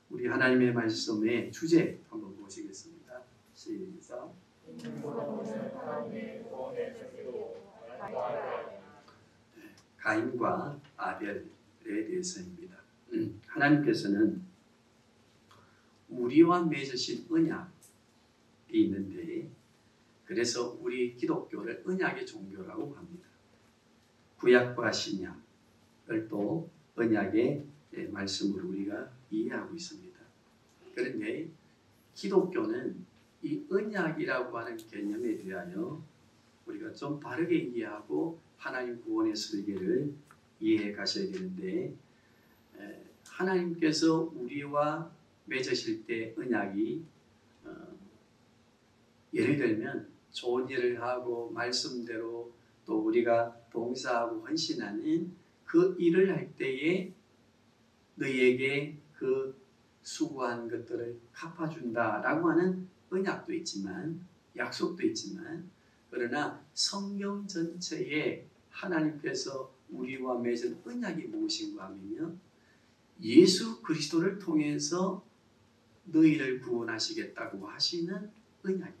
우리 하나님의 말씀의 주제 한번 보시겠습니다. 시작. 가인과 아벨에 대해서입니다. 하나님께서는 우리와 맺으신 언약이 있는데, 그래서 우리 기독교를 언약의 종교라고 합니다. 구약과 신약을 또 언약의 말씀으로 우리가 이해하고 있습니다. 그런데 기독교는 이 언약이라고 하는 개념에 대하여 우리가 좀 바르게 이해하고 하나님 구원의 설계를 이해해 가셔야 되는데, 하나님께서 우리와 맺으실 때 언약이 예를 들면 좋은 일을 하고 말씀대로 또 우리가 봉사하고 헌신하는 그 일을 할 때에 너희에게 그 수고한 것들을 갚아준다라고 하는 언약도 있지만, 약속도 있지만, 그러나 성경 전체에 하나님께서 우리와 맺은 언약이 무엇인가 하면요, 예수 그리스도를 통해서 너희를 구원하시겠다고 하시는 언약입니다.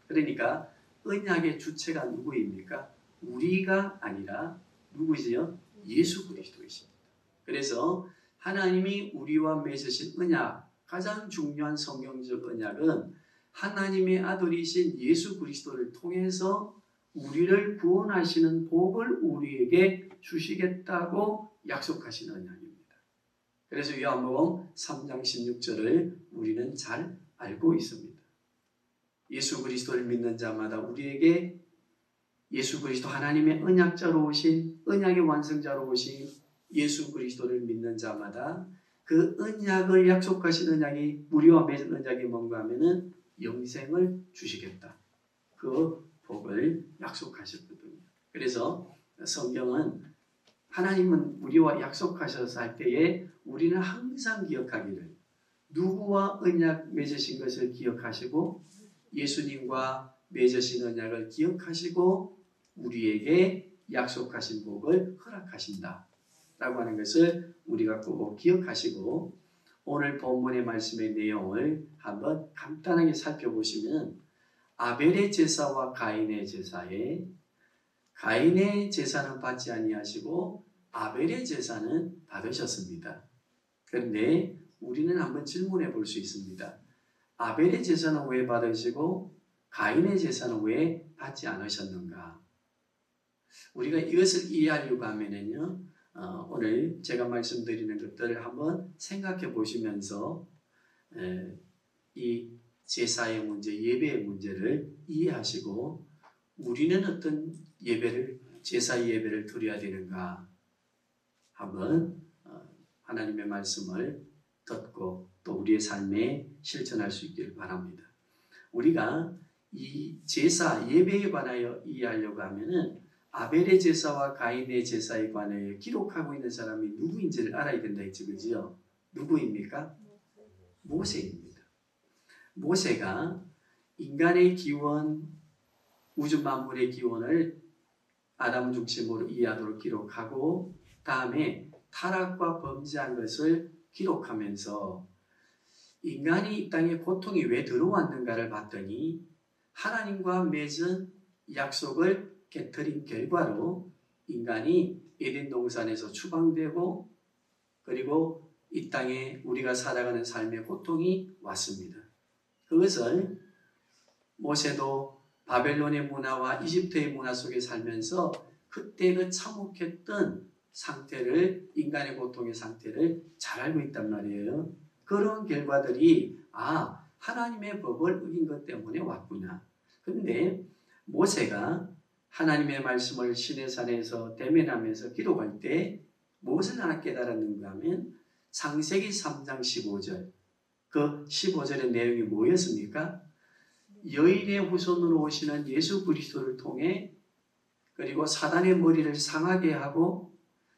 그러니까 언약의 주체가 누구입니까? 우리가 아니라 누구지요? 예수 그리스도이십니다. 그래서 하나님이 우리와 맺으신 언약, 가장 중요한 성경적 언약은 하나님의 아들이신 예수 그리스도를 통해서 우리를 구원하시는 복을 우리에게 주시겠다고 약속하신 언약입니다. 그래서 요한복음 3장 16절을 우리는 잘 알고 있습니다. 예수 그리스도를 믿는 자마다 우리에게 예수 그리스도 하나님의 언약자로 오신, 언약의 완성자로 오신 예수 그리스도를 믿는 자마다 그 언약을 약속하신 언약이, 우리와 맺은 언약이 뭔가 하면은 영생을 주시겠다. 그 복을 약속하셨거든요. 그래서 성경은 하나님은 우리와 약속하셔서 할 때에 우리는 항상 기억하기를, 누구와 언약 맺으신 것을 기억하시고 예수님과 맺으신 언약을 기억하시고 우리에게 약속하신 복을 허락하신다 라고 하는 것을 우리가 꼭 기억하시고, 오늘 본문의 말씀의 내용을 한번 간단하게 살펴보시면, 아벨의 제사와 가인의 제사에 가인의 제사는 받지 아니하시고 아벨의 제사는 받으셨습니다. 그런데 우리는 한번 질문해 볼 수 있습니다. 아벨의 제사는 왜 받으시고 가인의 제사는 왜 받지 않으셨는가? 우리가 이것을 이해하려고 하면은요, 오늘 제가 말씀드리는 것들을 한번 생각해 보시면서 이 제사의 문제, 예배의 문제를 이해하시고, 우리는 어떤 예배를, 제사 예배를 드려야 되는가 한번 하나님의 말씀을 듣고 또 우리의 삶에 실천할 수 있기를 바랍니다. 우리가 이 제사 예배에 관하여 이해하려고 하면은 아벨의 제사와 가인의 제사에 관하여 기록하고 있는 사람이 누구인지를 알아야 된다 했죠, 그죠? 누구입니까? 모세입니다. 모세가 인간의 기원, 우주 만물의 기원을 아담 중심으로 이해하도록 기록하고, 다음에 타락과 범죄한 것을 기록하면서 인간이 이 땅에 고통이 왜 들어왔는가를 봤더니 하나님과 맺은 약속을 깨트린 결과로 인간이 에덴 동산에서 추방되고, 그리고 이 땅에 우리가 살아가는 삶의 고통이 왔습니다. 그것을 모세도 바벨론의 문화와 이집트의 문화 속에 살면서 그때 그 참혹했던 상태를, 인간의 고통의 상태를 잘 알고 있단 말이에요. 그런 결과들이 하나님의 법을 어긴 것 때문에 왔구나. 그런데 모세가 하나님의 말씀을 시내산에서 대면하면서 기록할 때 무엇을 하나 깨달았는가 하면, 창세기 3장 15절, 그 15절의 내용이 뭐였습니까? 여인의 후손으로 오시는 예수 그리스도를 통해, 그리고 사단의 머리를 상하게 하고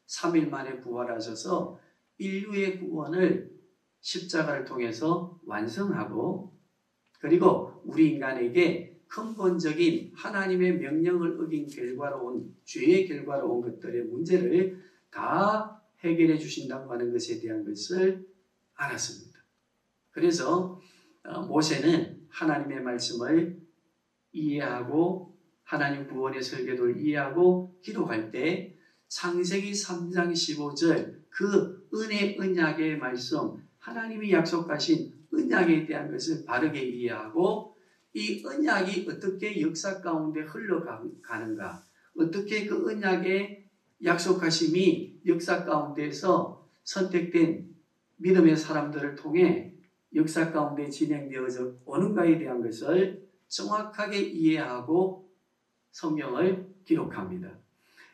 3일 만에 부활하셔서 인류의 구원을 십자가를 통해서 완성하고, 그리고 우리 인간에게 근본적인 하나님의 명령을 어긴 결과로 온, 죄의 결과로 온 것들의 문제를 다 해결해 주신다고 하는 것에 대한 것을 알았습니다. 그래서 모세는 하나님의 말씀을 이해하고 하나님 구원의 설계도를 이해하고 기록할 때 창세기 3장 15절 그 은혜 언약의 말씀 하나님이 약속하신 언약에 대한 것을 바르게 이해하고 이 언약이 어떻게 역사 가운데 흘러가는가 어떻게 그 언약의 약속하심이 역사 가운데서 선택된 믿음의 사람들을 통해 역사 가운데 진행되어져 오는가에 대한 것을 정확하게 이해하고 성경을 기록합니다.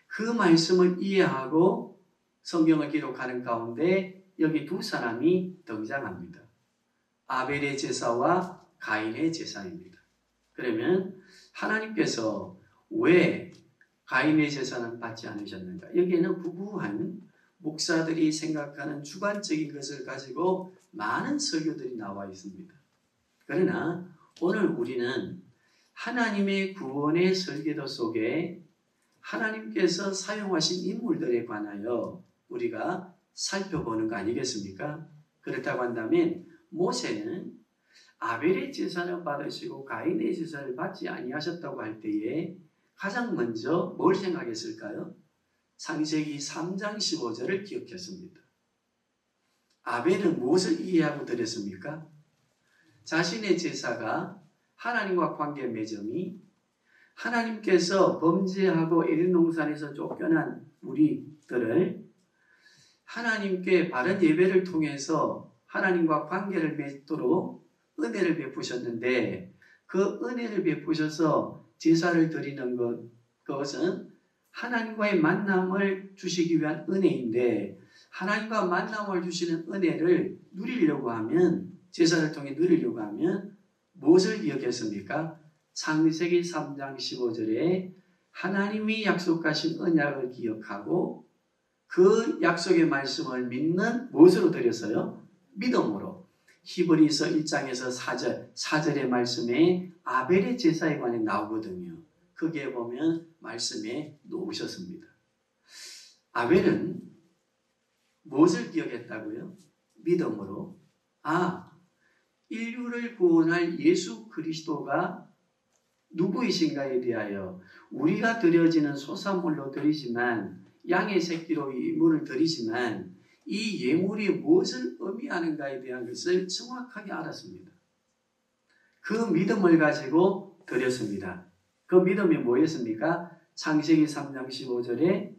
그 말씀을 이해하고 성경을 기록하는 가운데 여기 두 사람이 등장합니다. 아벨의 제사와 가인의 제사입니다. 그러면 하나님께서 왜 가인의 제사는 받지 않으셨는가? 여기에는 부부한 목사들이 생각하는 주관적인 것을 가지고 많은 설교들이 나와 있습니다. 그러나 오늘 우리는 하나님의 구원의 설계도 속에 하나님께서 사용하신 인물들에 관하여 우리가 살펴보는 거 아니겠습니까? 그렇다고 한다면 모세는 아벨의 제사를 받으시고 가인의 제사를 받지 아니하셨다고 할 때에 가장 먼저 뭘 생각했을까요? 창세기 3장 15절을 기억했습니다. 아벨은 무엇을 이해하고 드렸습니까? 자신의 제사가 하나님과 관계 맺음이 하나님께서 범죄하고 에덴 동산에서 쫓겨난 우리들을 하나님께 바른 예배를 통해서 하나님과 관계를 맺도록 은혜를 베푸셨는데 그 은혜를 베푸셔서 제사를 드리는 그것은 하나님과의 만남을 주시기 위한 은혜인데 하나님과 만남을 주시는 은혜를 누리려고 하면 제사를 통해 누리려고 하면 무엇을 기억했습니까? 창세기 3장 15절에 하나님이 약속하신 언약을 기억하고 그 약속의 말씀을 믿는 무엇으로 드렸어요? 믿음으로. 히브리서 1장에서 4절의 말씀에 아벨의 제사에 관해 나오거든요. 거기에 보면 말씀에 놓으셨습니다. 아벨은 무엇을 기억했다고요? 믿음으로. 인류를 구원할 예수 그리스도가 누구이신가에 대하여 우리가 드려지는 소산물로 드리지만 양의 새끼로 예물을 드리지만 이 예물이 무엇을 의미하는가에 대한 것을 정확하게 알았습니다. 그 믿음을 가지고 드렸습니다. 그 믿음이 뭐였습니까? 창세기 3장 15절에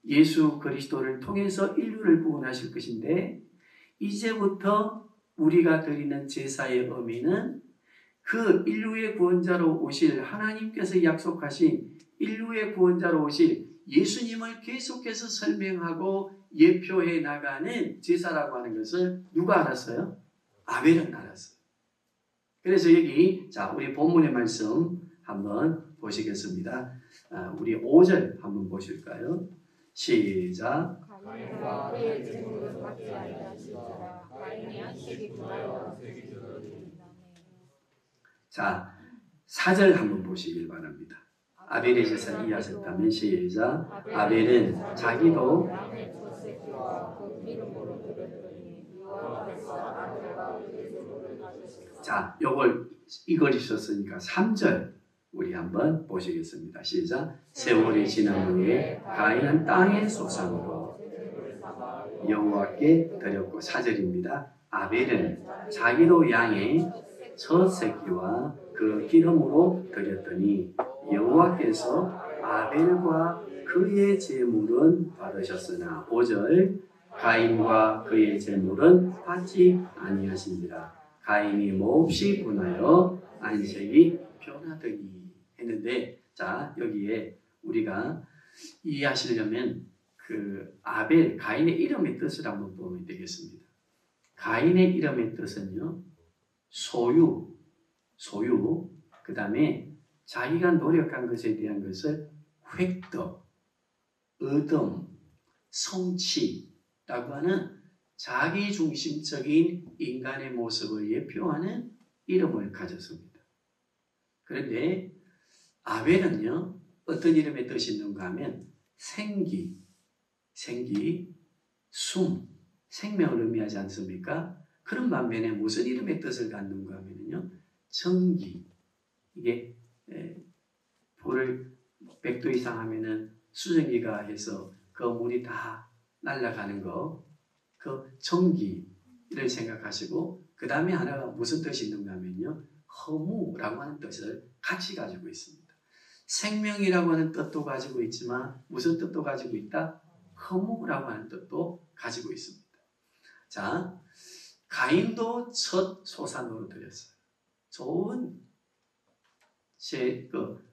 예수 그리스도를 통해서 인류를 구원하실 것인데 이제부터 우리가 드리는 제사의 의미는 그 인류의 구원자로 오실 하나님께서 약속하신 인류의 구원자로 오실 예수님을 계속해서 설명하고 예표해 나가는 제사라고 하는 것을 누가 알았어요? 아벨은 알았어요. 그래서 여기 우리 본문의 말씀 한번 보시겠습니다. 우리 5절 한번 보실까요? 시작. 가인과 그의 제물을 받지 아니하시더라. 가인이 안식이 구하여 자, 4절 한번 보시길 바랍니다. 아벨의 제사 이해하셨다면 시작. 아벨은 자기도 양의 첫 새끼와 그 기름으로 드렸더니 여호와 앞에서 아벨과 그의 제물을 받으셨다. 자, 이걸 있었으니까 3절 우리 한번 보시겠습니다. 시작. 세월이 지난 후에 가인은 땅의 소산으로 여호와께 드렸고 4절입니다. 아벨은 자기도 양의 첫 새끼와 그 기름으로 드렸더니 여호와께서 아벨과 그의 제물은 받으셨으나 5절 가인과 그의 제물은 받지 아니하시니라. 가인이 몹시 분하여 안색이 변하더니 했는데 자 여기에 우리가 이해하시려면 그 아벨 가인의 이름의 뜻을 한번 보면 되겠습니다. 가인의 이름의 뜻은요 소유 그 다음에 자기가 노력한 것에 대한 것을 획득, 얻음, 성취라고 하는 자기중심적인 인간의 모습을 예표하는 이름을 가졌습니다. 그런데 아벨은요 어떤 이름의 뜻이 있는가 하면 생기, 숨, 생명을 의미하지 않습니까? 그런 반면에 무슨 이름의 뜻을 갖는가 하면요, 정기. 이게 불을 100도 이상 하면은 수증기가 해서 그 물이 다 날아가는 거, 그 정기를 생각하시고, 그 다음에 하나가 무슨 뜻이 있는가 하면요, 허무라고 하는 뜻을 같이 가지고 있습니다. 생명이라고 하는 뜻도 가지고 있지만 무슨 뜻도 가지고 있다? 허무라고 하는 뜻도 가지고 있습니다. 자, 가인도 첫 소산으로 드렸어요. 좋은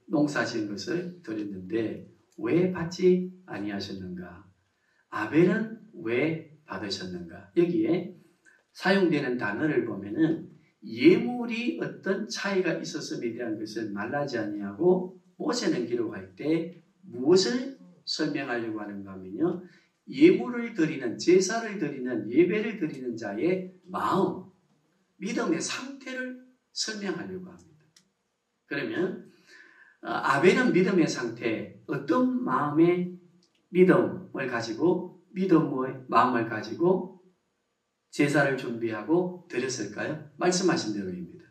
농사 지은 것을 드렸는데 왜 받지 아니하셨는가? 아벨은 왜 받으셨는가? 여기에 사용되는 단어를 보면은 예물이 어떤 차이가 있었음에 대한 것을 말하지 아니하고 모세는 기록할 때 무엇을 설명하려고 하는가 하면요, 예물을 드리는, 제사를 드리는, 예배를 드리는 자의 마음, 믿음의 상태를 설명하려고 합니다. 그러면 아벨은 믿음의 상태, 어떤 마음의 믿음을 가지고, 믿음의 마음을 가지고 제사를 준비하고 드렸을까요? 말씀하신 대로입니다.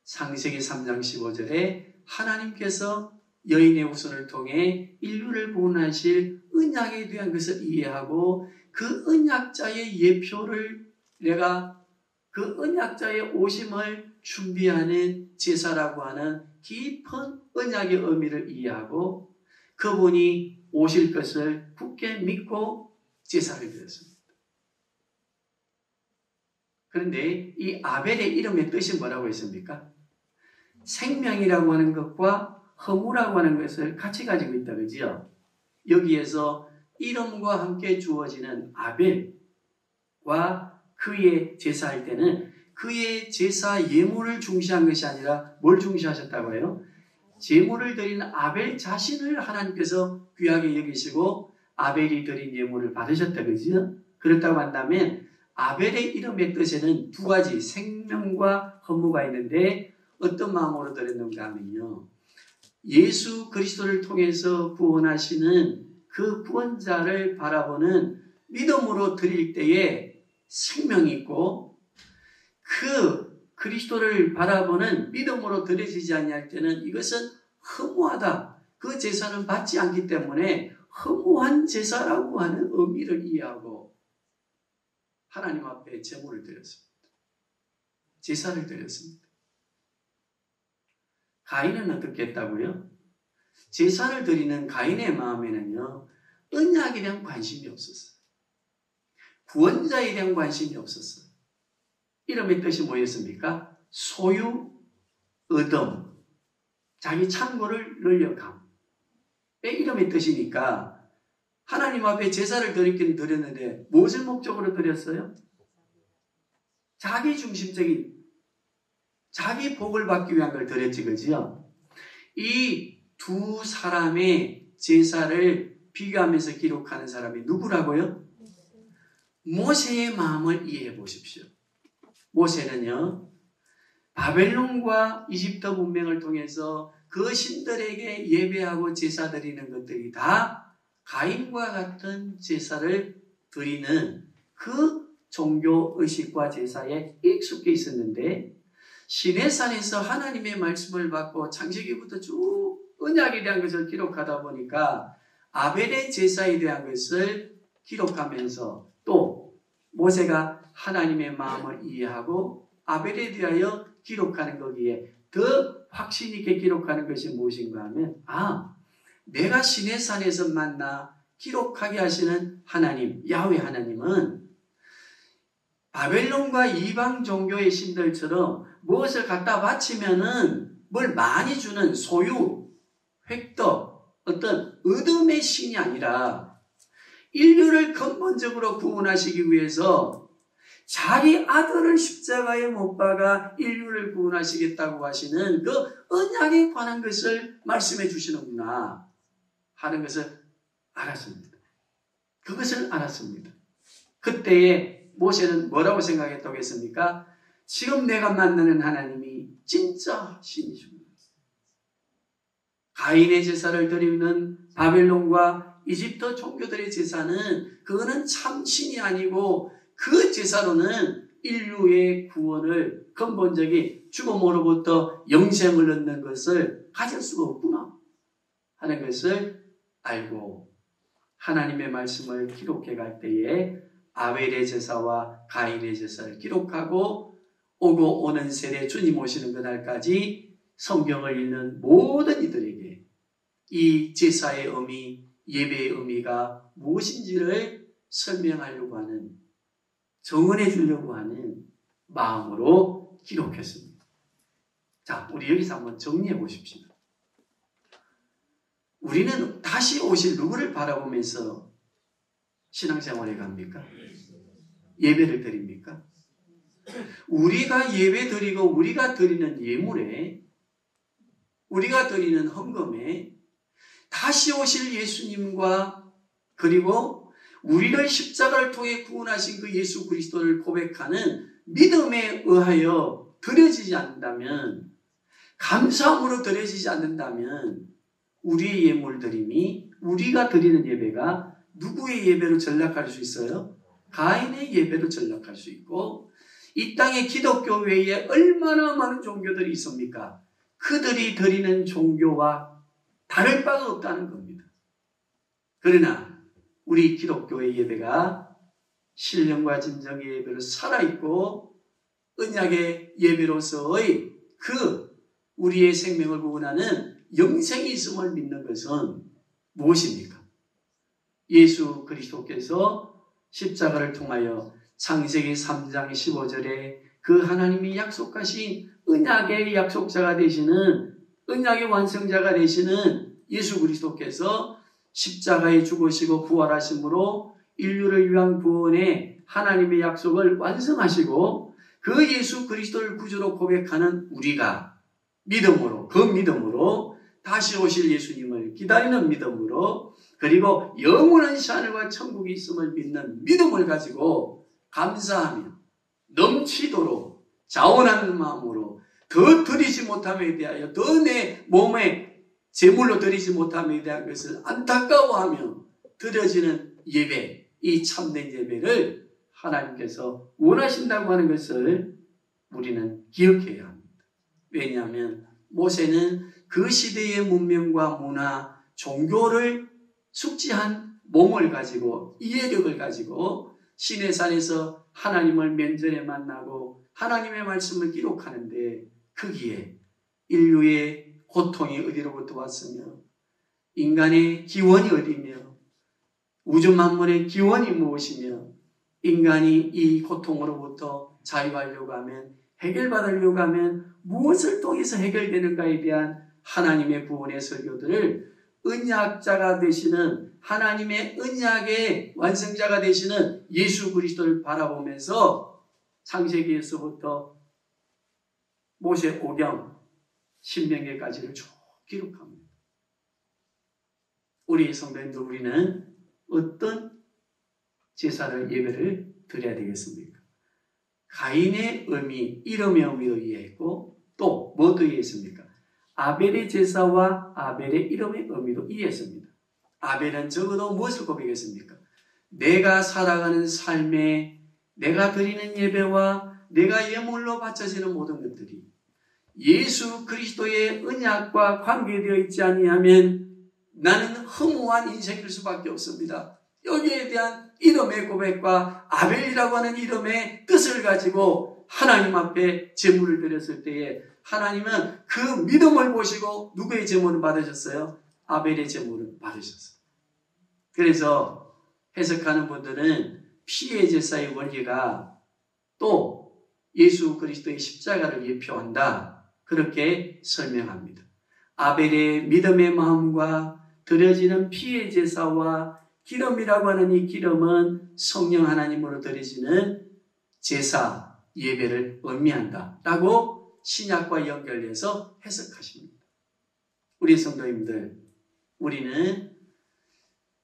창세기 3장 15절에 하나님께서 여인의 후손을 통해 인류를 구원하실 언약에 대한 것을 이해하고 그 언약자의 예표를 내가 그 언약자의 오심을 준비하는 제사라고 하는 깊은 언약의 의미를 이해하고 그분이 오실 것을 굳게 믿고 제사를 드렸습니다. 그런데 이 아벨의 이름의 뜻이 뭐라고 했습니까? 생명이라고 하는 것과 허무라고 하는 것을 같이 가지고 있다, 그죠? 여기에서 이름과 함께 주어지는 아벨과 그의 제사할 때는 그의 제사 예물을 중시한 것이 아니라 뭘 중시하셨다고 해요? 제물을 드리는 아벨 자신을 하나님께서 귀하게 여기시고 아벨이 드린 예물을 받으셨다, 그죠? 그렇다고 한다면 아벨의 이름의 뜻에는 두 가지 생명과 허무가 있는데 어떤 마음으로 드렸는가 하면요, 예수 그리스도를 통해서 구원하시는 그 구원자를 바라보는 믿음으로 드릴 때에 생명이 있고 그 그리스도를 바라보는 믿음으로 드려지지 아니할 때는 이것은 허무하다. 그 제사는 받지 않기 때문에 허무한 제사라고 하는 의미를 이해하고 하나님 앞에 제물을 드렸습니다. 제사를 드렸습니다. 가인은 어떻게 했다고요? 제사를 드리는 가인의 마음에는요, 언약에 대한 관심이 없었어요. 구원자에 대한 관심이 없었어요. 이름의 뜻이 뭐였습니까? 소유, 얻음, 자기 창고를 늘려감. 이름의 뜻이니까 하나님 앞에 제사를 드리긴 드렸는데 무엇을 목적으로 드렸어요? 자기 중심적인, 자기 복을 받기 위한 걸 드렸지, 그지요? 이 두 사람의 제사를 비교하면서 기록하는 사람이 누구라고요? 모세의 마음을 이해해 보십시오. 모세는요, 바벨론과 이집트 문명을 통해서 그 신들에게 예배하고 제사 드리는 것들이 다 가인과 같은 제사를 드리는 그 종교 의식과 제사에 익숙해 있었는데 시내산에서 하나님의 말씀을 받고 창세기부터 쭉 언약에 대한 것을 기록하다 보니까 아벨의 제사에 대한 것을 기록하면서 또 모세가 하나님의 마음을 이해하고 아벨에 대하여 기록하는 거기에 더 확신 있게 기록하는 것이 무엇인가 하면 내가 시내산에서 만나 기록하게 하시는 하나님, 야훼 하나님은 바벨론과 이방 종교의 신들처럼 무엇을 갖다 바치면은 뭘 많이 주는 소유, 획득, 어떤 얻음의 신이 아니라 인류를 근본적으로 구원하시기 위해서 자기 아들을 십자가에 못 박아 인류를 구원하시겠다고 하시는 그 언약에 관한 것을 말씀해 주시는구나 하는 것을 알았습니다. 그것을 알았습니다. 그때에 모세는 뭐라고 생각했다고 했습니까? 지금 내가 만나는 하나님이 진짜 신이십니다. 가인의 제사를 드리는 바벨론과 이집트 종교들의 제사는 그거는 참신이 아니고 그 제사로는 인류의 구원을 근본적인 죽음으로부터 영생을 얻는 것을 가질 수가 없구나 하는 것을 알고 하나님의 말씀을 기록해 갈 때에 아벨의 제사와 가인의 제사를 기록하고 오고 오는 세대 주님 오시는 그날까지 성경을 읽는 모든 이들에게 이 제사의 의미, 예배의 의미가 무엇인지를 설명하려고 하는, 정언해 주려고 하는 마음으로 기록했습니다. 자, 우리 여기서 한번 정리해 보십시오. 우리는 다시 오실 누구를 바라보면서 신앙생활에 갑니까? 예배를 드립니까? 우리가 예배 드리고 우리가 드리는 예물에, 우리가 드리는 헌금에 다시 오실 예수님과 그리고 우리를 십자가를 통해 구원하신 그 예수 그리스도를 고백하는 믿음에 의하여 드려지지 않는다면, 감사함으로 드려지지 않는다면 우리의 예물 드림이, 우리가 드리는 예배가 누구의 예배로 전락할 수 있어요? 가인의 예배로 전락할 수 있고, 이 땅에 기독교 외에 얼마나 많은 종교들이 있습니까? 그들이 드리는 종교와 다를 바가 없다는 겁니다. 그러나 우리 기독교의 예배가 신령과 진정의 예배로 살아있고 언약의 예배로서의 그 우리의 생명을 구원하는 영생이 있음을 믿는 것은 무엇입니까? 예수 그리스도께서 십자가를 통하여 창세기 3장 15절에 그 하나님이 약속하신 언약의 약속자가 되시는, 언약의 완성자가 되시는 예수 그리스도께서 십자가에 죽으시고 부활하심으로 인류를 위한 구원의 하나님의 약속을 완성하시고 그 예수 그리스도를 구주로 고백하는 우리가 믿음으로, 그 믿음으로 다시 오실 예수님을 기다리는 믿음으로, 그리고 영원한 하늘과 천국이 있음을 믿는 믿음을 가지고 감사하며 넘치도록 자원하는 마음으로 더 드리지 못함에 대하여, 더 내 몸에 제물로 드리지 못함에 대한 것을 안타까워하며 드려지는 예배, 이 참된 예배를 하나님께서 원하신다고 하는 것을 우리는 기억해야 합니다. 왜냐하면 모세는 그 시대의 문명과 문화, 종교를 숙지한 몸을 가지고, 이해력을 가지고 시내산에서 하나님을 면전에 만나고 하나님의 말씀을 기록하는데, 거기에 인류의 고통이 어디로부터 왔으며 인간의 기원이 어디며 우주 만물의 기원이 무엇이며 인간이 이 고통으로부터 자유하려고 하면, 해결받으려고 하면 무엇을 통해서 해결되는가에 대한 하나님의 구원의 설교들을 언약자가 되시는, 하나님의 언약의 완성자가 되시는 예수 그리스도를 바라보면서 창세기에서부터 모세 오경, 신명기까지를 쭉 기록합니다. 우리 성도님들, 우리는 어떤 제사를, 예배를 드려야 되겠습니까? 가인의 의미, 이름의 의미도 이해했고 또 뭐도 이해했습니까? 아벨의 제사와 아벨의 이름의 의미도 이해했습니다. 아벨은 적어도 무엇을 고백했습니까? 내가 살아가는 삶에 내가 드리는 예배와 내가 예물로 바쳐지는 모든 것들이 예수 그리스도의 언약과 관계되어 있지 아니하면 나는 허무한 인생일 수밖에 없습니다. 여기에 대한 이름의 고백과 아벨이라고 하는 이름의 뜻을 가지고 하나님 앞에 제물을 드렸을 때에 하나님은 그 믿음을 보시고 누구의 제물을 받으셨어요? 아벨의 제물을 받으셨어요. 그래서 해석하는 분들은 피의 제사의 원리가 또 예수 그리스도의 십자가를 예표한다, 그렇게 설명합니다. 아벨의 믿음의 마음과 드려지는 피의 제사와 기름이라고 하는 이 기름은 성령 하나님으로 드려지는 제사, 예배를 의미한다 라고 신약과 연결해서 해석하십니다. 우리 성도님들, 우리는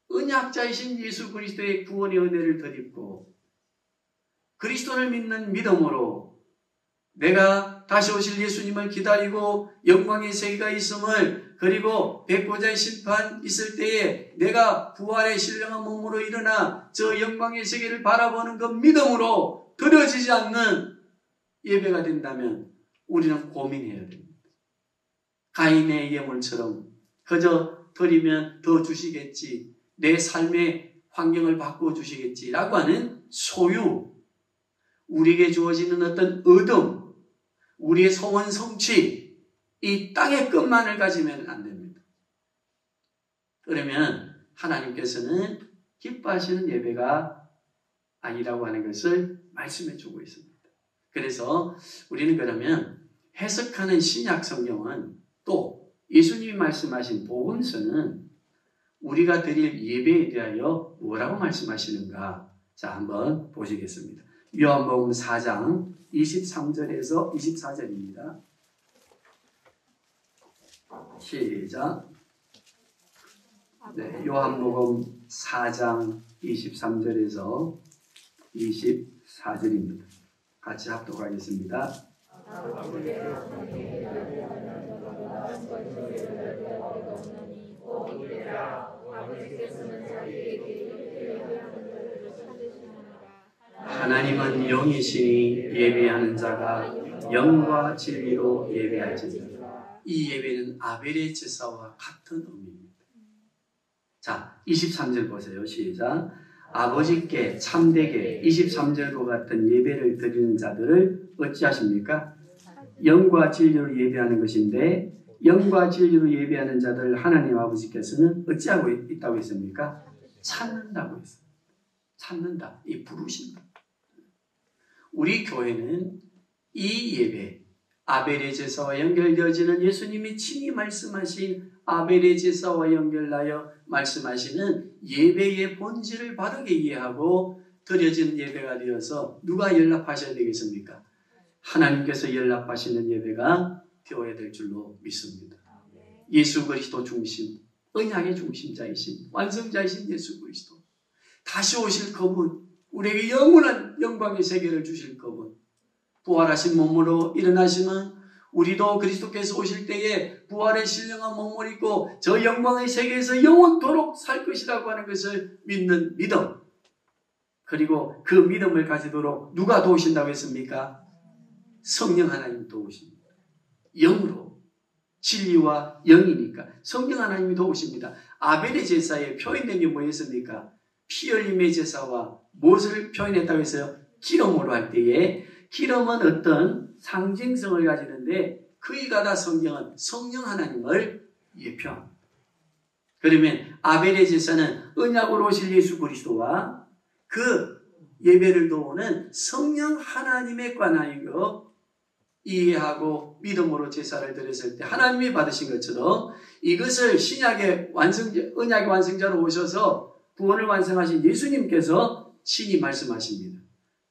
언약자이신 예수 그리스도의 구원의 은혜를 덧입고 그리스도를 믿는 믿음으로 내가 다시 오실 예수님을 기다리고 영광의 세계가 있음을, 그리고 백보자의 심판 있을 때에 내가 부활의 신령한 몸으로 일어나 저 영광의 세계를 바라보는 그 믿음으로 드려지지 않는 예배가 된다면 우리는 고민해야 됩니다. 가인의 예물처럼 그저 드리면 더 주시겠지, 내 삶의 환경을 바꿔주시겠지라고 하는 소유, 우리에게 주어지는 어떤 얻음, 우리의 소원 성취, 이 땅의 것만을 가지면 안 됩니다. 그러면 하나님께서는 기뻐하시는 예배가 아니라고 하는 것을 말씀해 주고 있습니다. 그래서 우리는 그러면 해석하는 신약 성경은, 또 예수님이 말씀하신 복음서는 우리가 드릴 예배에 대하여 뭐라고 말씀하시는가? 자, 한번 보시겠습니다. 요한복음 4장 23절에서 24절입니다. 시작. 네, 요한복음 4장 23절에서 24절입니다. 같이 합독하겠습니다. 하나님은 영이시니 예배하는 자가 영과 진리로 예배할지니라. 이 예배는 아벨의 제사와 같은 의미입니다. 자, 23절 보세요. 시작. 아버지께 참되게 23절과 같은 예배를 드리는 자들을 어찌하십니까? 영과 진리로 예배하는 것인데, 영과 진리로 예배하는 자들을 하나님 아버지께서는 어찌하고 있다고 했습니까? 찾는다고 했습니다. 찾는다. 이 부르신다. 우리 교회는 이 예배, 아벨의 제사와 연결되어지는 예수님이 친히 말씀하신 아벨의 제사와 연결하여 말씀하시는 예배의 본질을 바르게 이해하고 드려지는 예배가 되어서 누가 연락하셔야 되겠습니까? 하나님께서 연락하시는 예배가 되어야 될 줄로 믿습니다. 예수 그리스도 중심, 언약의 중심자이신 완성자이신 예수 그리스도, 다시 오실 그분, 우리에게 영원한 영광의 세계를 주실 그분, 부활하신 몸으로 일어나시면 우리도 그리스도께서 오실 때에 부활의 신령한 몸을 입고 저 영광의 세계에서 영원토록 살 것이라고 하는 것을 믿는 믿음, 그리고 그 믿음을 가지도록 누가 도우신다고 했습니까? 성령 하나님 도우십니다. 영으로, 진리와 영이니까 성령 하나님이 도우십니다. 아벨의 제사에 표현된 게 뭐였습니까? 피 흘림의 제사와 무엇을 표현했다고 했어요? 기름으로 할 때에, 기름은 어떤 상징성을 가지는데 그에 가다 성경은 성령 하나님을 예표합니다. 그러면 아벨의 제사는 언약으로 오실 예수 그리스도와 그 예배를 도우는 성령 하나님에 관하여 이해하고 믿음으로 제사를 드렸을 때 하나님이 받으신 것처럼, 이것을 신약의 언약의 완성자로 오셔서 구원을 완성하신 예수님께서 친히 말씀하십니다.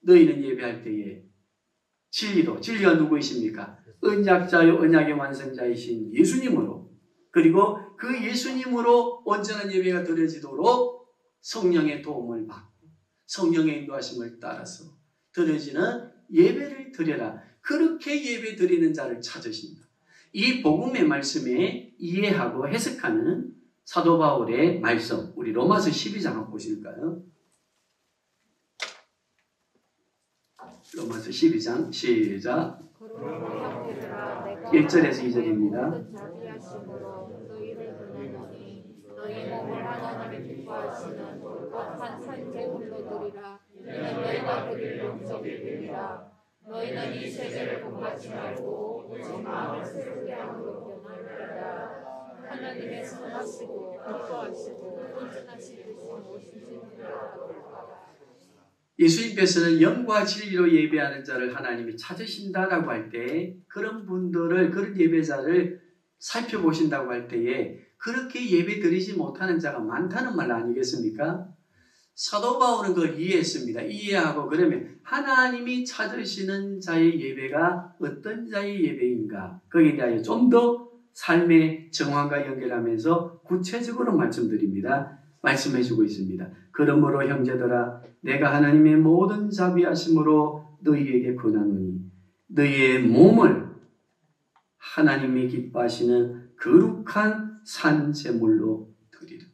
너희는 예배할 때에 진리가 누구이십니까? 언약자요 언약의 완성자이신 예수님으로, 그리고 그 예수님으로 온전한 예배가 드려지도록 성령의 도움을 받고 성령의 인도하심을 따라서 드려지는 예배를 드려라. 그렇게 예배 드리는 자를 찾으신다. 이 복음의 말씀에 이해하고 해석하는 사도 바울의 말씀, 우리 로마서 12장 한번 보실까요? 로마서 12장 시작. 1절에서 2절입니다. 너희 몸을 하나님이 기뻐하시는 거룩한 산제물로 드리라. 이는 너희가 드릴 영적인 예배라. 너희는 이 세대를 본받지 말고 오직 마음을 새롭게 함으로 변화하라. 하나님의 선하시고 기뻐하시고 온전하신 뜻이 무엇인지 알아볼까. 예수님께서는 영과 진리로 예배하는 자를 하나님이 찾으신다라고 할 때, 그런 분들을, 그런 예배자를 살펴보신다고 할 때에 그렇게 예배 드리지 못하는 자가 많다는 말 아니겠습니까? 사도 바울은 그걸 이해했습니다. 이해하고, 그러면 하나님이 찾으시는 자의 예배가 어떤 자의 예배인가, 거기에 대하여 좀 더 삶의 정황과 연결하면서 구체적으로 말씀드립니다. 말씀해주고 있습니다. 그러므로 형제들아, 내가 하나님의 모든 자비하심으로 너희에게 권하노니 너희의 몸을 하나님이 기뻐하시는 거룩한 산 제물로 드리라.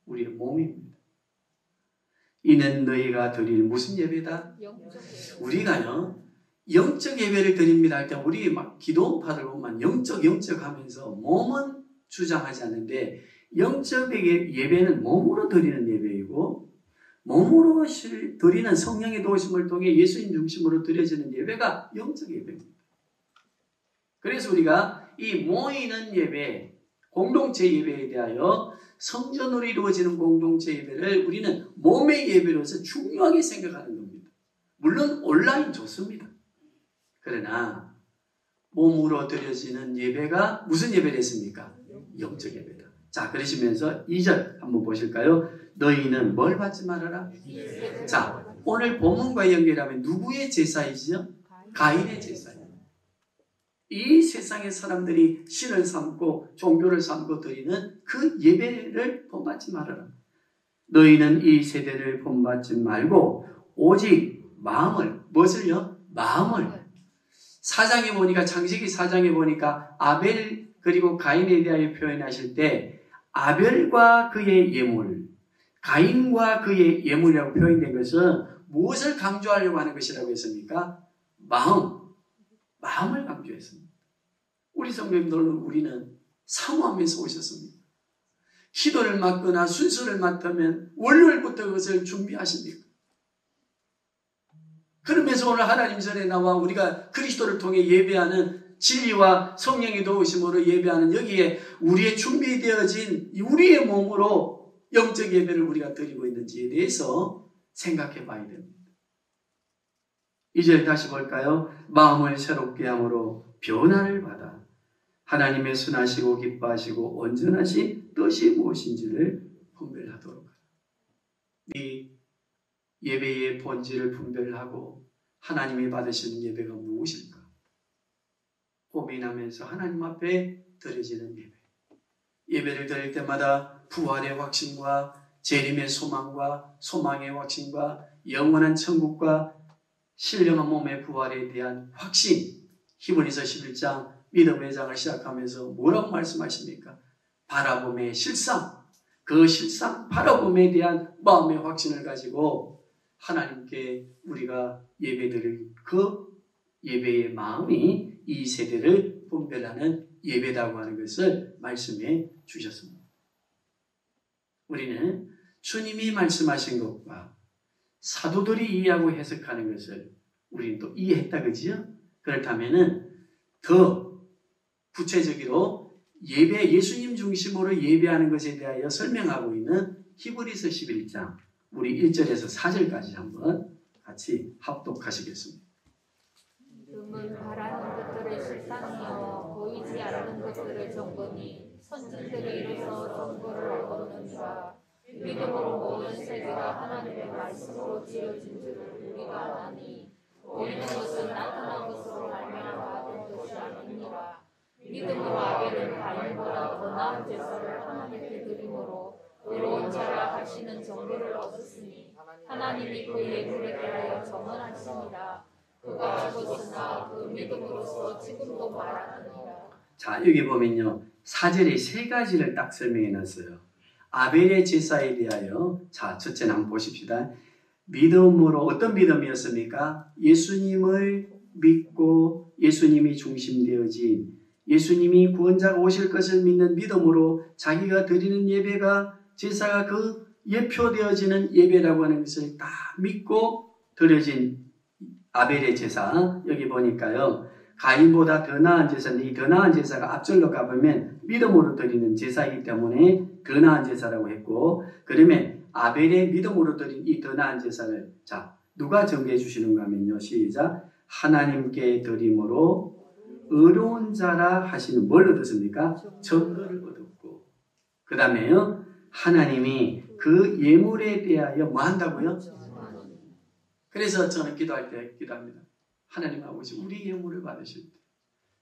우리의 몸입니다. 이는 너희가 드릴 무슨 예배다? 우리가요 영적 예배를 드립니다 할 때 우리 막 기도파들만 영적 하면서 몸은 주장하지 않는데 영적 예배는 몸으로 드리는 예배이고 몸으로 드리는 성령의 도우심을 통해 예수님 중심으로 드려지는 예배가 영적 예배입니다. 그래서 우리가 이 모이는 예배, 공동체 예배에 대하여 성전으로 이루어지는 공동체 예배를 우리는 몸의 예배로서 중요하게 생각하는 겁니다. 물론 온라인 좋습니다. 그러나 몸으로 드려지는 예배가 무슨 예배를 했습니까? 영적 예배다. 자, 그러시면서 2절 한번 보실까요? 너희는 뭘 받지 말아라? 자, 오늘 본문과 연결하면 누구의 제사이죠? 가인의 제사입니다. 이 세상의 사람들이 신을 삼고 종교를 삼고 드리는 그 예배를 본받지 말아라. 너희는 이 세대를 본받지 말고 오직 마음을, 무엇을요? 마음을. 사장에 보니까 창세기 4장에 보니까 아벨 그리고 가인에 대하여 표현하실 때 아벨과 그의 예물, 가인과 그의 예물이라고 표현된 것은 무엇을 강조하려고 하는 것이라고 했습니까? 마음을 강조했습니다. 우리 성도님들은 우리는 사모하면서 오셨습니다. 기도를 맡거나 순서를 맡으면 월요일부터 그것을 준비하십니까? 그러면서 오늘 하나님 전에 나와 우리가 그리스도를 통해 예배하는 진리와 성령의 도우심으로 예배하는 여기에 우리의 준비되어진 우리의 몸으로 영적 예배를 우리가 드리고 있는지에 대해서 생각해 봐야 됩니다. 이제 다시 볼까요? 마음을 새롭게 함으로 변화를 받아 하나님의 선하시고 기뻐하시고 온전하신 뜻이 무엇인지를 분별하도록 하라. 이 예배의 본질을 분별하고 하나님이 받으시는 예배가 무엇일까? 고민하면서 하나님 앞에 드려지는 예배. 예배를 드릴 때마다 부활의 확신과 재림의 소망과 소망의 확신과 영원한 천국과 신령한 몸의 부활에 대한 확신. 히브리서 11장 믿음의 장을 시작하면서 뭐라고 말씀하십니까? 바라봄의 실상. 그 실상, 바라봄에 대한 마음의 확신을 가지고 하나님께 우리가 예배드릴 그 예배의 마음이 이 세대를 분별하는 예배라고 하는 것을 말씀해 주셨습니다. 우리는 주님이 말씀하신 것과 사도들이 이해하고 해석하는 것을 우리는 또 이해했다, 그지요? 그렇다면은 더 구체적으로 예수님 중심으로 예배하는 것에 대하여 설명하고 있는 히브리서 11장 우리 1절에서 4절까지 한번 같이 합독하시겠습니다. 믿음은 바라는 것들의 실상이요 보이지 않는 것들의 정보니 선진들이 이로써 정보를 얻었느니라. 믿음으로 모든 세계가 하나님의 말씀으로 지어진 줄을 우리가 아니 보이는 것은 나타난 것으로 말미암아 된 것이 아니니라. 믿음으로 아벨은 가인보다 더 나은 제사를 하나님께 드림으로 의로운 자라 하시는 정보를 얻었으니 하나님이 그 예물에 대하여 정언하시니라. 그가 죽었으나 그 믿음으로서 지금도 말하느니라. 자, 여기 보면요 4절에 세 가지를 딱 설명해 놨어요. 아벨의 제사에 대하여 자 첫째는 한번 보십시다. 믿음으로 어떤 믿음이었습니까? 예수님을 믿고 예수님이 중심되어진 예수님이 구원자가 오실 것을 믿는 믿음으로 자기가 드리는 예배가 제사가 그 예표되어지는 예배라고 하는 것을 다 믿고 드려진 아벨의 제사. 여기 보니까요 가인보다 더 나은 제사인데 이 더 나은 제사가 앞절로 가보면 믿음으로 드리는 제사이기 때문에 더 나은 제사라고 했고 그러면 아벨의 믿음으로 드린 이 더 나은 제사를 자 누가 정해 주시는가 하면요 시작 하나님께 드림으로 의로운 자라 하시는 뭘 얻었습니까? 정거를 얻었고 그 다음에요 하나님이 그 예물에 대하여 뭐 한다고요? 그래서 저는 기도할 때 기도합니다. 하나님 아버지 우리 예물을 받으실 때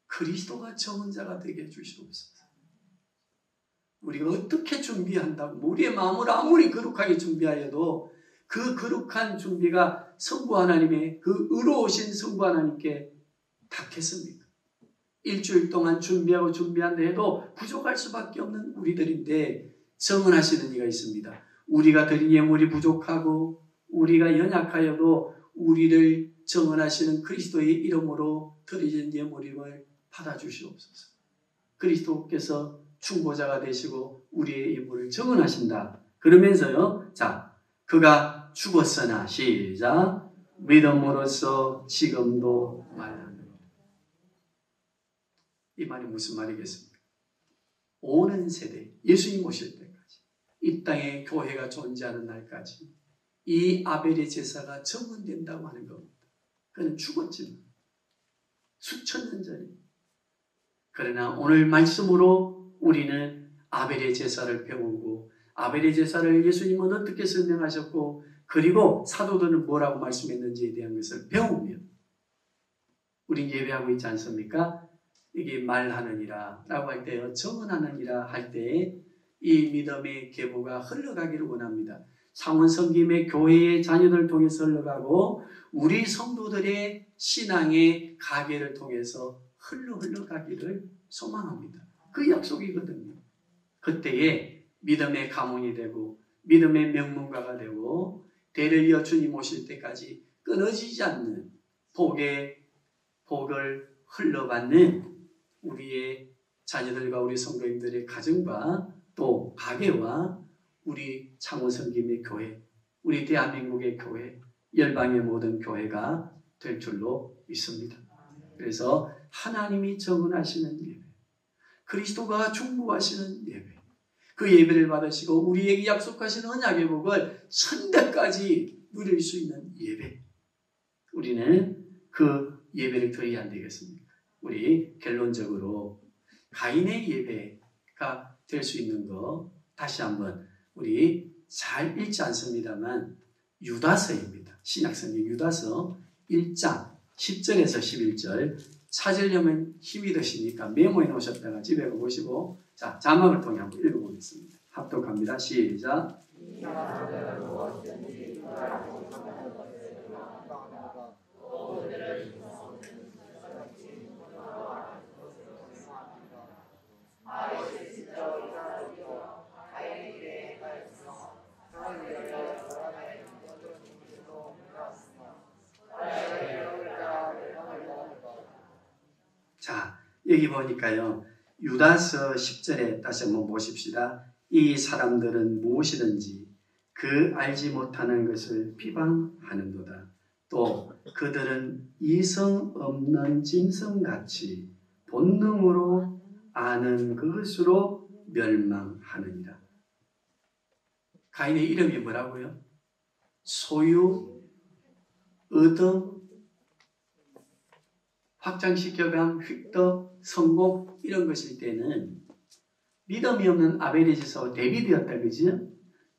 그리스도가 정한 자가 되게 해주시옵소서. 우리가 어떻게 준비한다고 우리의 마음을 아무리 거룩하게 준비하여도 그 거룩한 준비가 성부 하나님의 그 의로우신 성부 하나님께 탁했습니까? 일주일 동안 준비한다 해도 부족할 수밖에 없는 우리들인데 정언하시는 이가 있습니다. 우리가 드린 예물이 부족하고 우리가 연약하여도 우리를 정언하시는 그리스도의 이름으로 드려진 예물임을 받아주시옵소서. 그리스도께서 충고자가 되시고 우리의 예물을 정언하신다. 그러면서요. 자, 그가 죽었으나 시작. 믿음으로써 지금도 말하는. 이 말이 무슨 말이겠습니까? 오는 세대, 예수님 오실 때까지, 이 땅에 교회가 존재하는 날까지 이 아벨의 제사가 정언된다고 하는 겁니다. 그는 죽었지만 수천 년 전에. 그러나 오늘 말씀으로 우리는 아벨의 제사를 배우고 아벨의 제사를 예수님은 어떻게 설명하셨고 그리고 사도들은 뭐라고 말씀했는지에 대한 것을 배우면 우린 예배하고 있지 않습니까? 이게 말하느니라 라고 할 때요. 정언하느니라 할 때 이 믿음의 계보가 흘러가기를 원합니다. 상원성김의 교회의 자녀들을 통해서 흘러가고 우리 성도들의 신앙의 가계를 통해서 흘러가기를 소망합니다. 그 약속이거든요. 그때에 믿음의 가문이 되고 믿음의 명문가가 되고 대를 이어 주님 오실 때까지 끊어지지 않는 복을 흘러받는 우리의 자녀들과 우리 성도님들의 가정과 또 가게와 우리 창원성김의 교회, 우리 대한민국의 교회, 열방의 모든 교회가 될 줄로 믿습니다. 그래서 하나님이 정언하시는 예배, 그리스도가 중보하시는 예배, 그 예배를 받으시고 우리에게 약속하시는 언약의 복을 선대까지 누릴 수 있는 예배, 우리는 그 예배를 드려야 안 되겠습니까? 우리 결론적으로 가인의 예배가 될 수 있는 거 다시 한번 우리 잘 읽지 않습니다만 유다서입니다. 신약성경 유다서 1장 10절에서 11절 찾으려면 힘이 드시니까 메모해 놓으셨다가 집에 가보시고 자 자막을 통해 한번 읽어보겠습니다. 합독합니다. 시작. 자, 여기 보니까요. 유다서 10절에 다시 한번 보십시다. 이 사람들은 무엇이든지 그 알지 못하는 것을 비방하는도다. 또 그들은 이성 없는 짐승같이 본능으로 아는 그것으로 멸망하느니라. 가인의 이름이 뭐라고요? 소유, 얻음, 확장시켜감, 획득, 성공 이런 것일 때는 믿음이 없는 아벨의 제사와 데비드였다. 그죠?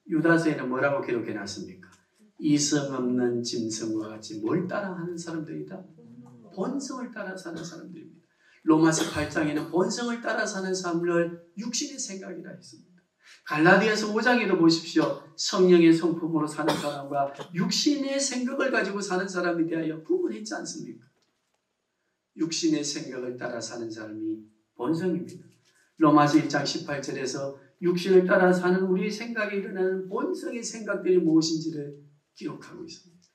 유다서에는 뭐라고 기록해 놨습니까? 이성 없는 짐승과 같이 뭘 따라하는 사람들이다? 본성을 따라 사는 사람들입니다. 로마서 8장에는 본성을 따라 사는 삶을 육신의 생각이라 했습니다. 갈라디아서 5장에도 보십시오. 성령의 성품으로 사는 사람과 육신의 생각을 가지고 사는 사람에 대하여 구분했지 않습니까? 육신의 생각을 따라 사는 사람이 본성입니다. 로마서 1장 18절에서 육신을 따라 사는 우리의 생각에 일어나는 본성의 생각들이 무엇인지를 기록하고 있습니다.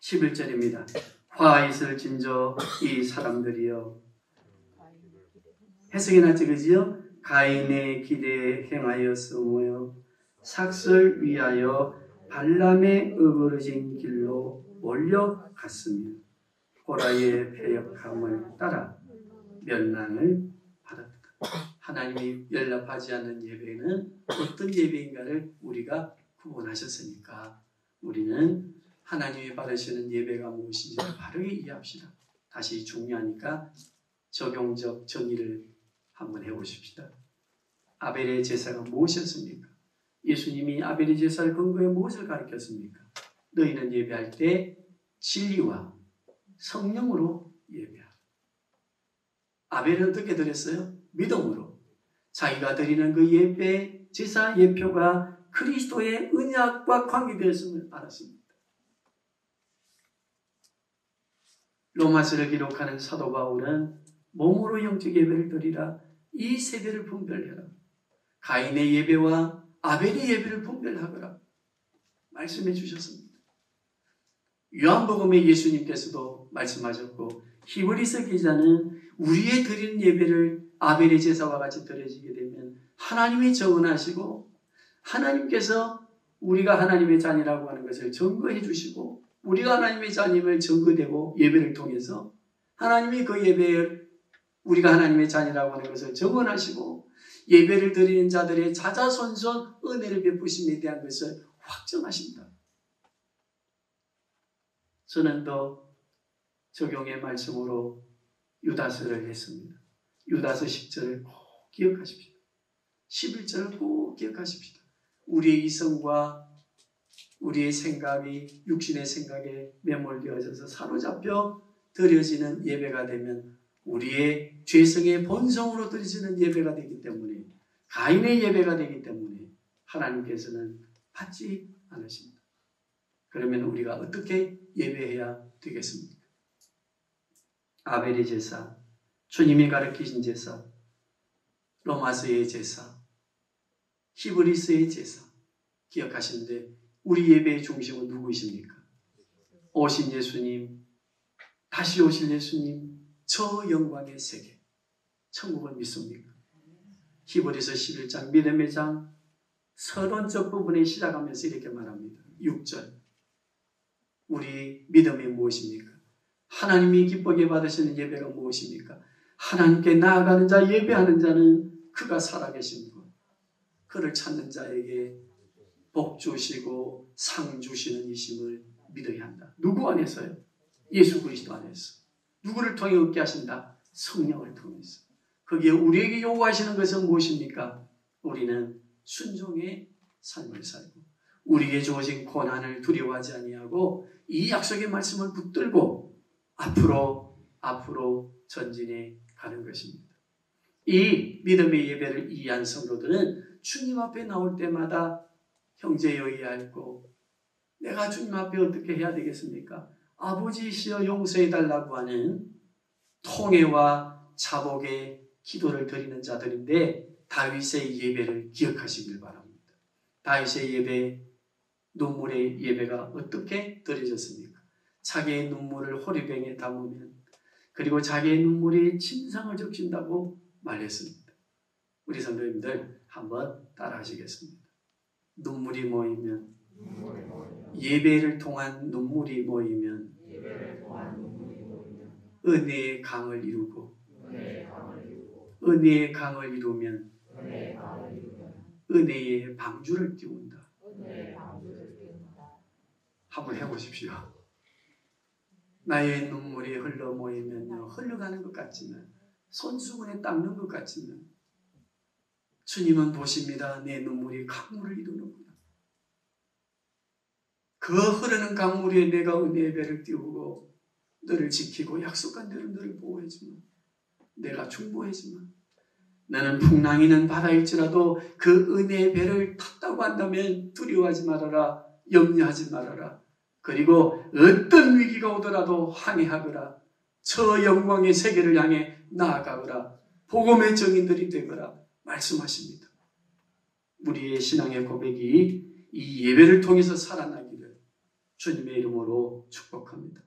11절입니다. 화 있을진저 이 사람들이여. 해석이 낫지 그지요? 가인의 기대에 행하였으므여 삭설 위하여 발람의 어그러진 길로 몰려갔으며 고라의 패역함을 따라 멸망을 받았다. 하나님이 연락하지 않는 예배는 어떤 예배인가를 우리가 구분하셨으니까 우리는 하나님이 받으시는 예배가 무엇인지 바르게 이해합시다. 다시 중요하니까 적용적 정의를 한번 해보십시다. 아벨의 제사가 무엇이었습니까? 예수님이 아벨의 제사를 근거해 무엇을 가르쳤습니까? 너희는 예배할 때 진리와 성령으로 예배하라. 아벨은 어떻게 드렸어요? 믿음으로. 자기가 드리는 그 예배, 제사 예표가 그리스도의 언약과 관계되었음을 알았습니다. 로마서를 기록하는 사도 바울은 몸으로 영적 예배를 드리라. 이 세배를 분별해라. 가인의 예배와 아벨의 예배를 분별하거라. 말씀해 주셨습니다. 요한복음에 예수님께서도 말씀하셨고 히브리서 기자는 우리의 드리는 예배를 아벨의 제사와 같이 드려지게 되면 하나님이 정언하시고 하나님께서 우리가 하나님의 자녀라고 하는 것을 증거해 주시고 우리가 하나님의 자녀임을 증거되고 예배를 통해서 하나님이 그 예배를 우리가 하나님의 자녀라고 하는 것을 증언하시고 예배를 드리는 자들의 자자손손 은혜를 베푸심에 대한 것을 확정하십니다. 저는 더 적용의 말씀으로 유다서를 했습니다. 유다서 10절을 꼭 기억하십시오. 11절을 꼭 기억하십시오. 우리의 이성과 우리의 생각이 육신의 생각에 매몰되어져서 사로잡혀 드려지는 예배가 되면 우리의 죄성의 본성으로 드려지는 예배가 되기 때문에 가인의 예배가 되기 때문에 하나님께서는 받지 않으십니다. 그러면 우리가 어떻게 예배해야 되겠습니까? 아벨의 제사, 주님이 가르치신 제사, 로마서의 제사, 히브리서의 제사 기억하시는데 우리 예배의 중심은 누구이십니까? 오신 예수님, 다시 오실 예수님, 저 영광의 세계, 천국을 믿습니까? 히브리서 11장 믿음의 장 서론적 부분에 시작하면서 이렇게 말합니다. 6절 우리 믿음이 무엇입니까? 하나님이 기쁘게 받으시는 예배가 무엇입니까? 하나님께 나아가는 자, 예배하는 자는 그가 살아계신 분, 그를 찾는 자에게 복 주시고 상 주시는 이심을 믿어야 한다. 누구 안에서요? 예수 그리스도 안에서. 누구를 통해 얻게 하신다? 성령을 통해서. 거기에 우리에게 요구하시는 것은 무엇입니까? 우리는 순종의 삶을 살고 우리에게 주어진 고난을 두려워하지 아니하고 이 약속의 말씀을 붙들고 앞으로 전진해 가는 것입니다. 이 믿음의 예배를 이해한 성도들은 주님 앞에 나올 때마다 형제여야 할고 내가 주님 앞에 어떻게 해야 되겠습니까? 아버지시여 용서해달라고 하는 통회와 자복의 기도를 드리는 자들인데 다윗의 예배를 기억하시길 바랍니다. 다윗의 예배, 눈물의 예배가 어떻게 드려졌습니까? 자기의 눈물을 호리병에 담으면 그리고 자기의 눈물이 침상을 적신다고 말했습니다. 우리 성도님들 한번 따라 하시겠습니다. 눈물이 모이면 예배를 통한 눈물이 모이면 은혜의 강을 이루고 은혜의 강을 이루면 은혜의 방주를 띄운다. 한번 해보십시오. 나의 눈물이 흘러 모이면요, 흘러가는 것 같지만 손수건에 닦는 것 같지만 주님은 보십니다. 내 눈물이 강물을 이루는구나. 그 흐르는 강물 위에 내가 은혜의 배를 띄우고 너를 지키고 약속한 대로 너를 보호해주면 내가 충보해주면 너는 풍랑이는 바다일지라도 그 은혜의 배를 탔다고 한다면 두려워하지 말아라. 염려하지 말아라. 그리고 어떤 위기가 오더라도 항해하거라. 저 영광의 세계를 향해 나아가거라. 복음의 증인들이 되거라. 말씀하십니다. 우리의 신앙의 고백이 이 예배를 통해서 살아나기를 주님의 이름으로 축복합니다.